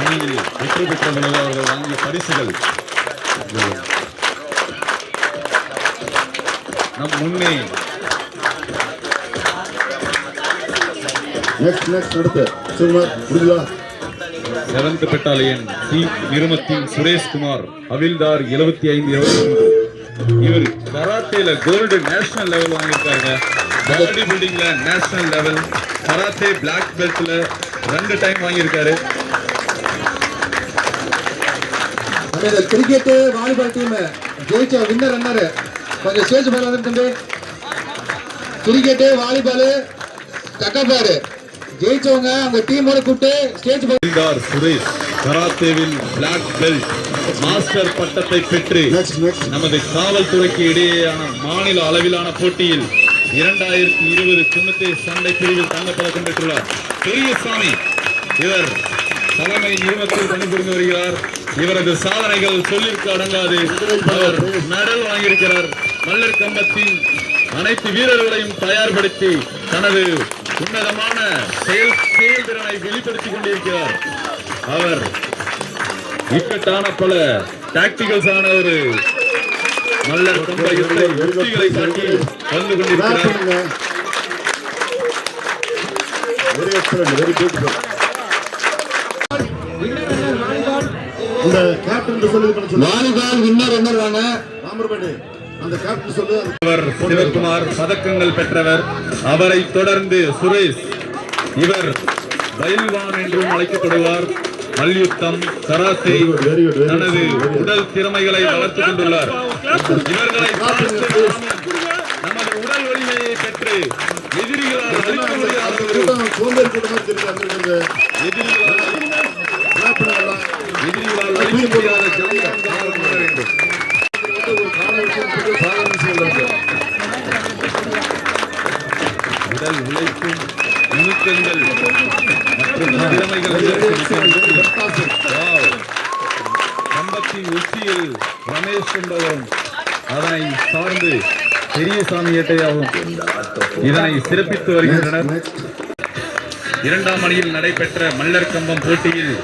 அணியில் வெற்றி பெற்ற பொழுது அவர்கள் வாங்கிய பரிசுகள் நம் முன்னே செவன்த் பெட்டாலியன் சி நிருமத்தின் சுரேஷ்குமார் ஹவில்தார் 75-23. இவர் கராத்தேல கோல்டு நேஷனல் லெவல் வாங்கியிருக்காங்க. பாடி பில்டிங்ல நேஷனல் லெவல், கராத்தே பிளாக் பெல்ட்ல 2 டைம் வாங்கியிருக்காரு. கிரிக்கெட் வாலிபால் டீம் ஜெயிச்ச வின்னர் ரன்னர் கொஞ்சம் ஸ்டேஜ் மேல வந்து கிரிக்கெட் வாலிபால் தக்கப்பாரு ஜெயிச்சவங்க அவங்க டீமோட கூப்பிட்டு ஸ்டேஜ் ஹவில்தார் சுரேஷ் கராத்தேவில் பிளாக் பெல்ட் மாஸ்டர் பட்டத்தை பெற்று நமது காவல்துறைக்கு இடையேயான மாநில அளவிலான போட்டியில் 2020 குன்னத்தே சண்டை பிரிவில் தங்கப்பதக்கம் பெற்றுள்ளார். பெரியசாமி இவர் தலைமை நிறுவனத்தில் பணிபுரிந்து வருகிறார். இவரது சாதனைகள் சொல்லிற்கு அடங்காது. அவர் மெடல் வாங்கியிருக்கிறார். மல்லர் கம்பத்தின் அனைத்து வீரர்களையும் தயார்படுத்தி தனது உன்னதமான செயல்திறனை வெளிப்படுத்திக் கொண்டிருக்கிறார். அவர் இக்கட்டான பல டாக்டிகல்ஸ் ஆன ஒரு மல்லர் கம்ப யுக்திகளை காட்டி வந்து கொண்டிருக்கிறார். இந்த கேப்டன் சொல்லி வாலிபால் வின்னர் ரன்னர் வாங்க ராமர்பேட்டை அந்த கேப்டன் சொல்லு. அவர் சிவகுமார் பதக்கங்கள் பெற்றவர். அவரை தொடர்ந்து சுரேஷ், இவர் பயில்வான் என்றும் அழைக்கப்படுவார். மல்யுத்தம், கராத்தே தனது உடல் திறமைகளை வளர்த்துக் கொண்டுள்ளார். இவர்களை நமது உடல் வலிமையை பெற்று எதிரிகளால் அழிக்க முடியாத வேண்டும். உடல் உழைப்பும் நுணுக்கங்கள் மற்றும் திறமைகள் கம்பத்தின் உச்சியில் ரமேஷ் என்பவரும் அதனை சார்ந்து பெரியசாமி ஏட்டையாகவும் இதனை சிறப்பித்து வருகின்றனர். 2ஆம் அணியில் நடைபெற்ற மல்லர் கம்பம் போட்டியில்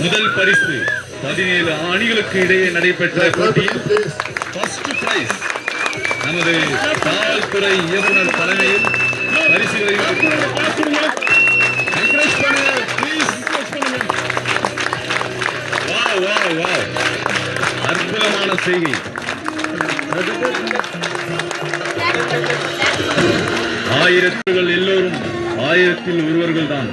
முதல் பரிசு 17 அணிகளுக்கு இடையே நடைபெற்ற போட்டியில் ஃபர்ஸ்ட் பிரைஸ் நமது காவல்துறை இயக்குனர் தலைமையில் பரிசுகளை அற்புதமான செய்தி. ஆயிரத்துகள் எல்லோரும் 1000-ல் ஒருவர்கள் தான்.